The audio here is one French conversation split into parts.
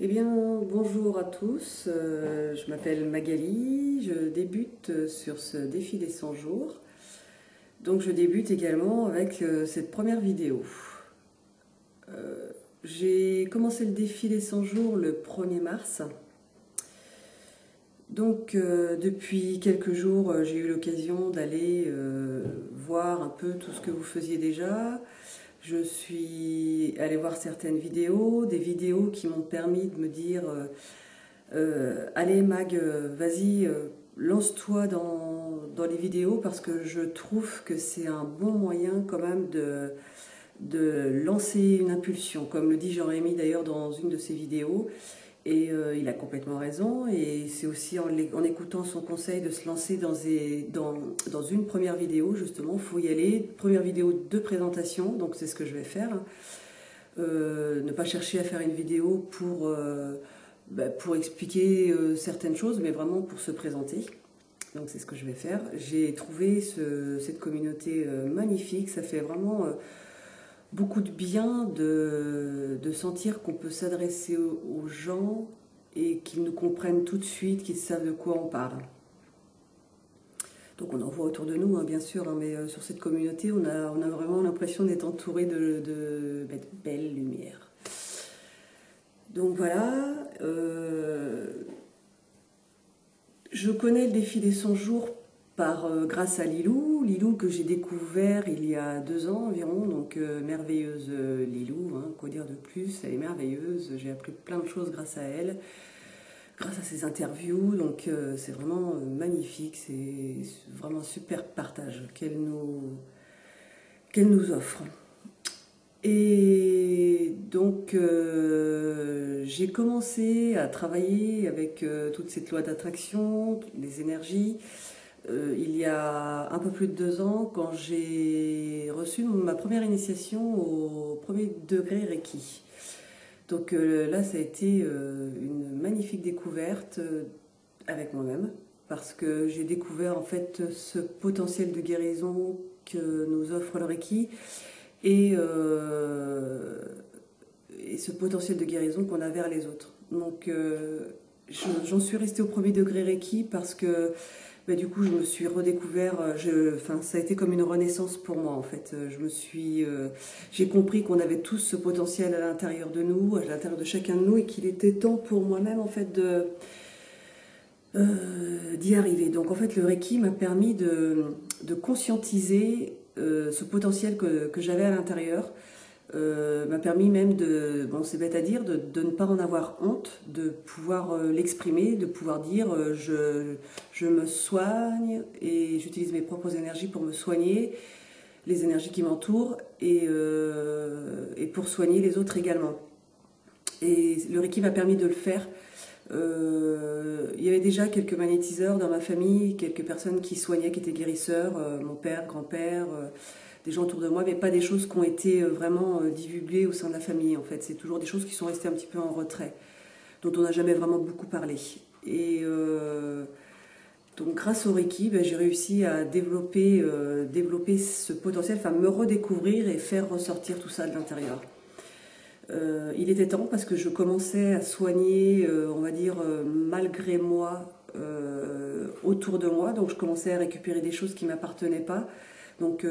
Eh bien, bonjour à tous, je m'appelle Magali, je débute sur ce défi des 100 jours. Donc je débute également avec cette première vidéo. J'ai commencé le défi des 100 jours le 1er mars. Donc depuis quelques jours, j'ai eu l'occasion d'aller voir un peu tout ce que vous faisiez déjà. Je suis allée voir certaines vidéos, des vidéos qui m'ont permis de me dire allez Mag, vas-y, lance-toi dans les vidéos parce que je trouve que c'est un bon moyen quand même de lancer une impulsion, comme le dit Jean-Rémy d'ailleurs dans une de ses vidéos. Et il a complètement raison, et c'est aussi en écoutant son conseil de se lancer dans une première vidéo, justement, il faut y aller, première vidéo de présentation, donc c'est ce que je vais faire. Ne pas chercher à faire une vidéo pour expliquer certaines choses, mais vraiment pour se présenter. Donc c'est ce que je vais faire. J'ai trouvé cette communauté magnifique, ça fait vraiment beaucoup de bien de sentir qu'on peut s'adresser aux gens et qu'ils nous comprennent tout de suite, qu'ils savent de quoi on parle. Donc on en voit autour de nous, hein, bien sûr, hein, mais sur cette communauté, on a vraiment l'impression d'être entouré de belles lumières. Donc voilà, je connais le défi des 100 jours grâce à Lilou que j'ai découvert il y a 2 ans environ, donc merveilleuse Lilou, hein, quoi dire de plus, elle est merveilleuse, j'ai appris plein de choses grâce à elle, grâce à ses interviews, donc c'est vraiment magnifique, c'est vraiment un super partage qu'elle nous offre. Et donc j'ai commencé à travailler avec toute cette loi d'attraction, les énergies, il y a un peu plus de 2 ans quand j'ai reçu ma première initiation au premier degré Reiki. Donc là ça a été une magnifique découverte avec moi-même parce que j'ai découvert en fait ce potentiel de guérison que nous offre le Reiki et, et ce potentiel de guérison qu'on a vers les autres. Donc j'en suis restée au premier degré Reiki parce que du coup je me suis redécouvert, ça a été comme une renaissance pour moi en fait. J'ai compris qu'on avait tous ce potentiel à l'intérieur de nous, à l'intérieur de chacun de nous, et qu'il était temps pour moi-même en fait d'y arriver. Donc en fait le Reiki m'a permis de conscientiser ce potentiel que j'avais à l'intérieur, m'a permis même bon c'est bête à dire, de ne pas en avoir honte, de pouvoir l'exprimer, de pouvoir dire je me soigne et j'utilise mes propres énergies pour me soigner, les énergies qui m'entourent et pour soigner les autres également. Et le Reiki m'a permis de le faire. Il y avait déjà quelques magnétiseurs dans ma famille, quelques personnes qui soignaient, qui étaient guérisseurs, mon père, grand-père, des gens autour de moi, mais pas des choses qui ont été vraiment divulguées au sein de la famille en fait. C'est toujours des choses qui sont restées un petit peu en retrait, dont on n'a jamais vraiment beaucoup parlé. Et donc grâce au Reiki, j'ai réussi à développer ce potentiel, enfin me redécouvrir et faire ressortir tout ça de l'intérieur. Il était temps parce que je commençais à soigner, on va dire, malgré moi, autour de moi. Donc je commençais à récupérer des choses qui ne m'appartenaient pas. Donc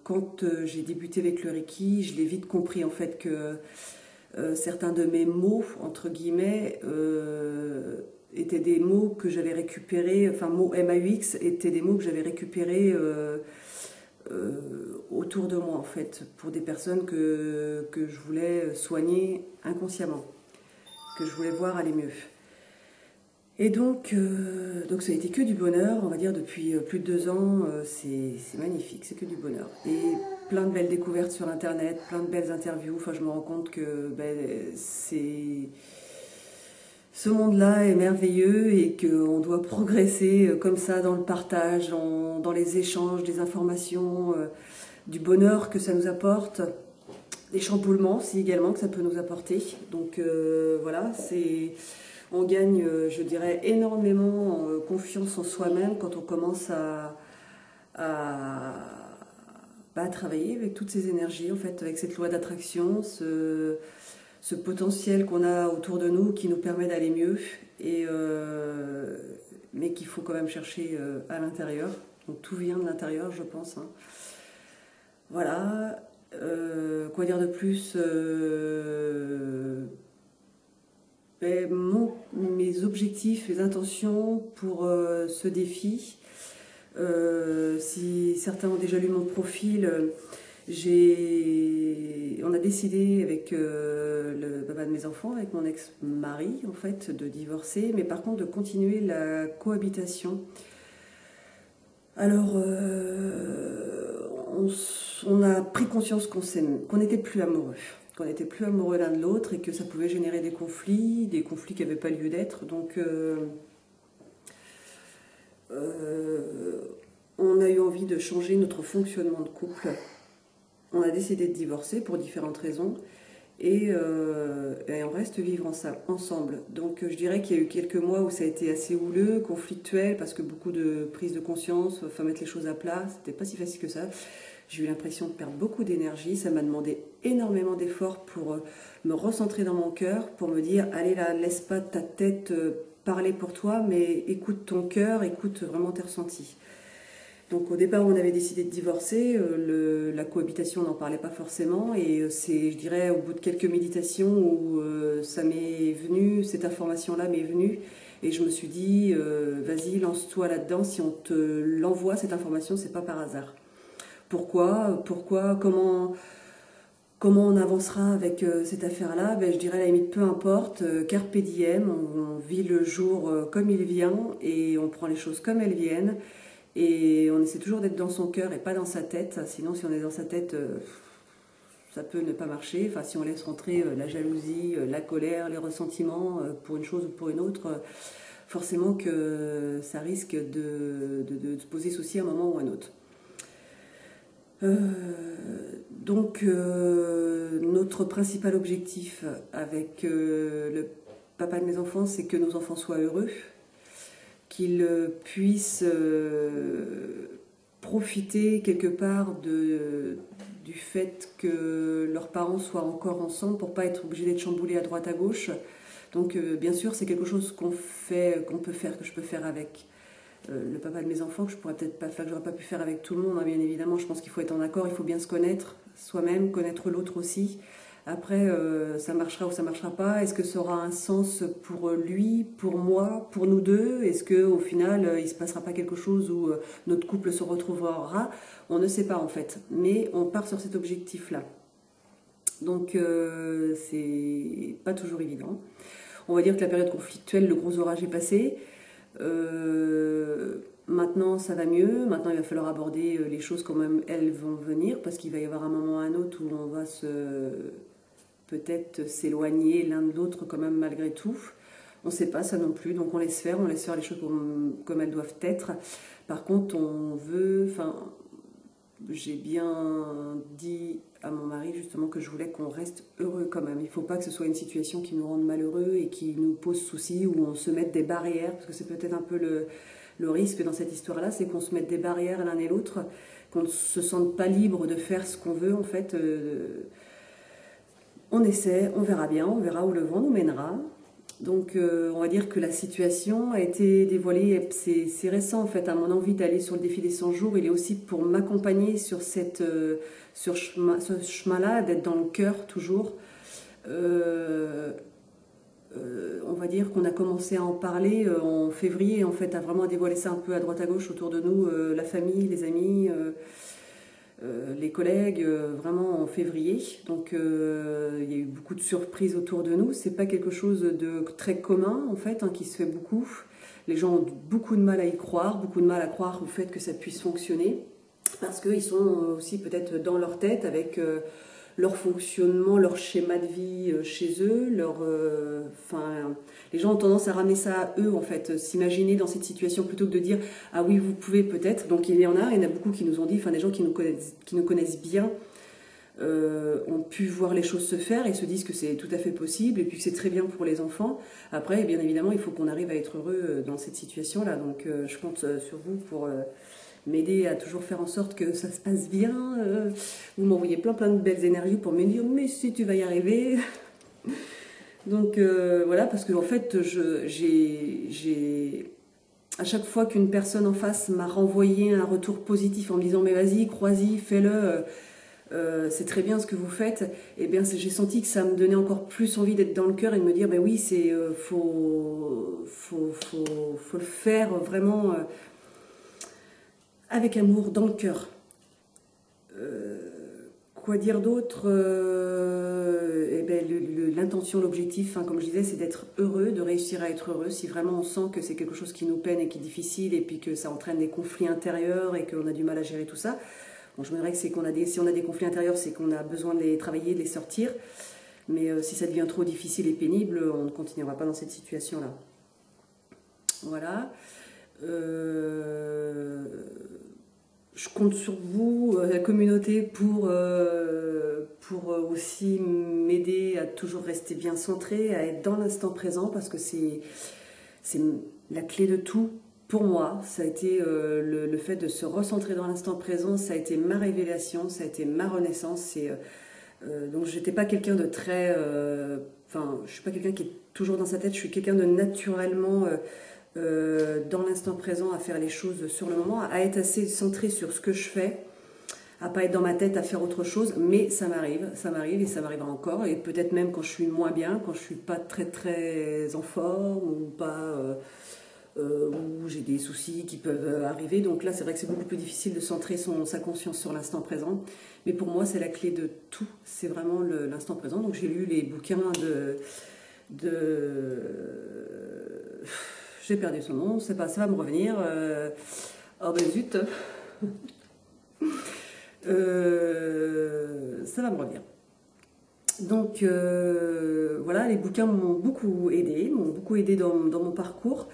quand j'ai débuté avec le Reiki, je l'ai vite compris en fait que certains de mes mots, entre guillemets, étaient des mots que j'avais récupérés, enfin mots MAUX étaient des mots que j'avais récupérés autour de moi en fait, pour des personnes que je voulais soigner inconsciemment, que je voulais voir aller mieux. Et donc ça a été que du bonheur, on va dire, depuis plus de 2 ans, c'est magnifique, c'est que du bonheur. Et plein de belles découvertes sur internet, plein de belles interviews, enfin je me rends compte que ce monde-là est merveilleux et qu'on doit progresser comme ça dans le partage, dans les échanges des informations, du bonheur que ça nous apporte, des chamboulements aussi également que ça peut nous apporter. Donc voilà, on gagne, je dirais, énormément en confiance en soi-même quand on commence à travailler avec toutes ces énergies, en fait, avec cette loi d'attraction, ce potentiel qu'on a autour de nous qui nous permet d'aller mieux, mais qu'il faut quand même chercher à l'intérieur. Donc tout vient de l'intérieur, je pense, hein. Voilà. Quoi dire de plus? Mes objectifs, mes intentions pour ce défi. Si certains ont déjà lu mon profil, on a décidé avec le papa de mes enfants, avec mon ex-mari en fait, de divorcer, mais par contre de continuer la cohabitation. Alors, on a pris conscience qu'on n'était plus amoureux. Qu'on n'était plus amoureux l'un de l'autre et que ça pouvait générer des conflits qui n'avaient pas lieu d'être. Donc, on a eu envie de changer notre fonctionnement de couple. On a décidé de divorcer pour différentes raisons et on reste vivre ensemble. Donc je dirais qu'il y a eu quelques mois où ça a été assez houleux, conflictuel, parce que beaucoup de prise de conscience, enfin mettre les choses à plat, c'était pas si facile que ça. J'ai eu l'impression de perdre beaucoup d'énergie, ça m'a demandé énormément d'efforts pour me recentrer dans mon cœur, pour me dire allez là, laisse pas ta tête parler pour toi, mais écoute ton cœur, écoute vraiment tes ressentis. Donc au départ, on avait décidé de divorcer, la cohabitation, on n'en parlait pas forcément, et c'est, je dirais, au bout de quelques méditations où ça m'est venu, cette information-là m'est venue, et je me suis dit, vas-y, lance-toi là-dedans, si on te l'envoie, cette information, c'est pas par hasard. Pourquoi, comment on avancera avec cette affaire-là? Je dirais à la limite, peu importe, carpe diem, on vit le jour comme il vient, et on prend les choses comme elles viennent. Et on essaie toujours d'être dans son cœur et pas dans sa tête. Sinon, si on est dans sa tête, ça peut ne pas marcher. Enfin, si on laisse rentrer la jalousie, la colère, les ressentiments pour une chose ou pour une autre, forcément que ça risque de se poser souci à un moment ou à un autre. Donc, notre principal objectif avec le papa de mes enfants, c'est que nos enfants soient heureux, qu'ils puissent profiter quelque part du fait que leurs parents soient encore ensemble pour pas être obligés d'être chamboulés à droite à gauche. Donc bien sûr c'est quelque chose qu'on peut faire, que je peux faire avec le papa de mes enfants, que je pourrais peut-être pas faire, que j'aurais pas pu faire avec tout le monde, hein, bien évidemment. Je pense qu'il faut être en accord, il faut bien se connaître soi-même, connaître l'autre aussi. Après, ça marchera ou ça marchera pas. Est-ce que ça aura un sens pour lui, pour moi, pour nous deux? Est-ce qu'au final, il se passera pas quelque chose où notre couple se retrouvera? On ne sait pas en fait. Mais on part sur cet objectif-là. Donc, c'est pas toujours évident. On va dire que la période conflictuelle, le gros orage est passé. Maintenant, ça va mieux. Maintenant, il va falloir aborder les choses comme elles vont venir, parce qu'il va y avoir un moment ou un autre où on va peut-être s'éloigner l'un de l'autre quand même malgré tout. On ne sait pas ça non plus, donc on laisse faire les choses comme elles doivent être. Par contre, j'ai bien dit à mon mari justement que je voulais qu'on reste heureux quand même. Il ne faut pas que ce soit une situation qui nous rende malheureux et qui nous pose souci, où on se mette des barrières, parce que c'est peut-être un peu le risque dans cette histoire-là, c'est qu'on se mette des barrières l'un et l'autre, qu'on ne se sente pas libre de faire ce qu'on veut en fait. On essaie, on verra bien, on verra où le vent nous mènera. Donc on va dire que la situation a été dévoilée, c'est récent en fait, à mon envie d'aller sur le défi des 100 jours, il est aussi pour m'accompagner sur ce chemin-là, d'être dans le cœur toujours. On va dire qu'on a commencé à en parler en février, en fait, à vraiment dévoiler ça un peu à droite à gauche autour de nous, la famille, les amis, les collègues, vraiment en février. Donc il y a eu beaucoup de surprises autour de nous. C'est pas quelque chose de très commun en fait, hein, qui se fait beaucoup. Les gens ont beaucoup de mal à y croire, beaucoup de mal à croire au fait que ça puisse fonctionner, parce qu'ils sont aussi peut-être dans leur tête avec leur fonctionnement, leur schéma de vie chez eux, les gens ont tendance à ramener ça à eux en fait, s'imaginer dans cette situation plutôt que de dire ah oui vous pouvez peut-être. Donc il y en a beaucoup qui nous ont dit, des gens qui nous connaissent bien ont pu voir les choses se faire et se disent que c'est tout à fait possible et puis que c'est très bien pour les enfants. Après bien évidemment il faut qu'on arrive à être heureux dans cette situation là, donc je compte sur vous pour m'aider à toujours faire en sorte que ça se passe bien. Vous m'envoyez plein de belles énergies pour me dire mais si tu vas y arriver. Donc voilà, parce que en fait, à chaque fois qu'une personne en face m'a renvoyé un retour positif en me disant mais vas-y, crois-y, fais-le, c'est très bien ce que vous faites, et bien j'ai senti que ça me donnait encore plus envie d'être dans le cœur et de me dire ben oui, faut le faire vraiment avec amour, dans le cœur. Quoi dire d'autre eh ben, l'intention, l'objectif, hein, comme je disais, c'est d'être heureux, de réussir à être heureux. Si vraiment on sent que c'est quelque chose qui nous peine et qui est difficile, et puis que ça entraîne des conflits intérieurs et qu'on a du mal à gérer tout ça, bon, je me dirais que si on a des conflits intérieurs, c'est qu'on a besoin de les travailler, de les sortir. Mais si ça devient trop difficile et pénible, on ne continuera pas dans cette situation-là. Voilà. Je compte sur vous, la communauté, pour aussi m'aider à toujours rester bien centré, à être dans l'instant présent, parce que c'est la clé de tout. Pour moi, ça a été le fait de se recentrer dans l'instant présent, ça a été ma révélation, ça a été ma renaissance. Donc j'étais pas quelqu'un de très... Enfin, je suis pas quelqu'un qui est toujours dans sa tête, je suis quelqu'un de naturellement... dans l'instant présent, à faire les choses sur le moment, à être assez centré sur ce que je fais, à pas être dans ma tête à faire autre chose, mais ça m'arrive et ça m'arrivera encore, et peut-être même quand je suis moins bien, quand je suis pas très très en forme, ou pas, où j'ai des soucis qui peuvent arriver. Donc là, c'est vrai que c'est beaucoup plus difficile de centrer sa conscience sur l'instant présent, mais pour moi, c'est la clé de tout, c'est vraiment l'instant présent. Donc j'ai lu les bouquins de j'ai perdu son nom, c'est pas, ça va me revenir. Oh ben zut. Ça va me revenir. Donc voilà, les bouquins m'ont beaucoup aidé dans mon parcours.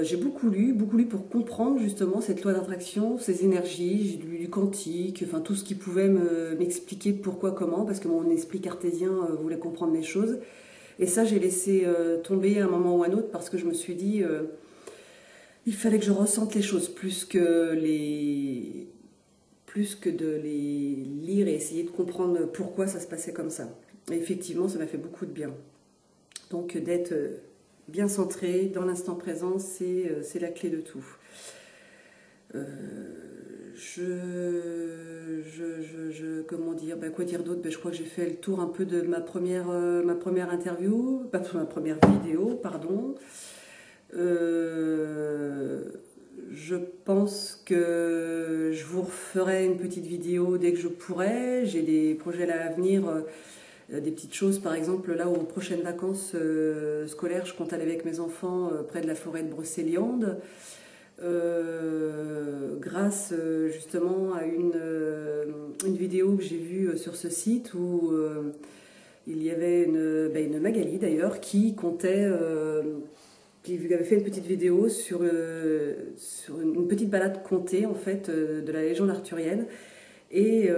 J'ai beaucoup lu pour comprendre justement cette loi d'attraction, ces énergies. J'ai lu du quantique, enfin tout ce qui pouvait m'expliquer pourquoi, comment, parce que mon esprit cartésien voulait comprendre les choses. Et ça, j'ai laissé tomber à un moment ou à un autre, parce que je me suis dit, il fallait que je ressente les choses plus que de les lire et essayer de comprendre pourquoi ça se passait comme ça. Et effectivement, ça m'a fait beaucoup de bien. Donc d'être bien centré dans l'instant présent, c'est la clé de tout. Comment dire, quoi dire d'autre, je crois que j'ai fait le tour un peu de ma première interview, pas ma première vidéo, pardon. Je pense que je vous referai une petite vidéo dès que je pourrai. J'ai des projets là à venir, des petites choses, par exemple là aux prochaines vacances scolaires, je compte aller avec mes enfants près de la forêt de Brocéliande. Grâce justement à une vidéo que j'ai vue sur ce site où il y avait une Magali d'ailleurs qui comptait, qui avait fait une petite vidéo sur une petite balade contée en fait de la légende arthurienne. Et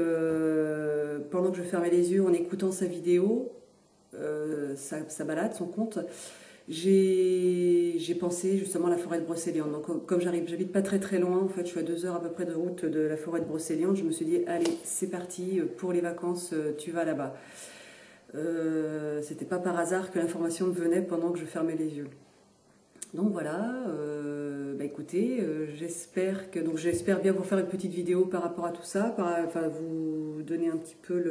pendant que je fermais les yeux en écoutant sa vidéo, sa balade, son conte, j'ai pensé justement à la forêt de Brocéliande. Donc comme j'habite pas très très loin, en fait je suis à 2 heures à peu près de route de la forêt de Brocéliande, je me suis dit allez c'est parti, pour les vacances tu vas là-bas. C'était pas par hasard que l'information me venait pendant que je fermais les yeux. Donc voilà, écoutez, j'espère bien vous faire une petite vidéo par rapport à tout ça, enfin vous donner un petit peu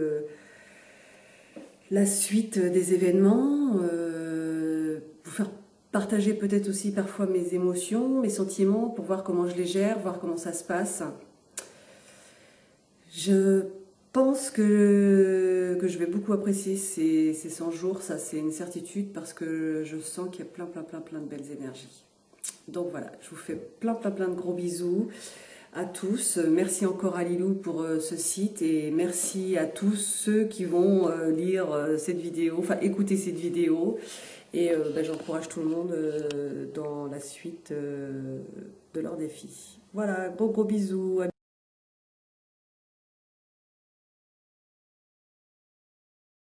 la suite des événements, vous faire partager peut-être aussi parfois mes émotions, mes sentiments, pour voir comment je les gère, voir comment ça se passe. Je pense que je vais beaucoup apprécier ces 100 jours, ça c'est une certitude, parce que je sens qu'il y a plein de belles énergies. Donc voilà, je vous fais plein de gros bisous à tous. Merci encore à Lilou pour ce site, et merci à tous ceux qui vont lire cette vidéo, enfin écouter cette vidéo. Et j'encourage tout le monde dans la suite de leur défi. Voilà, gros bisous.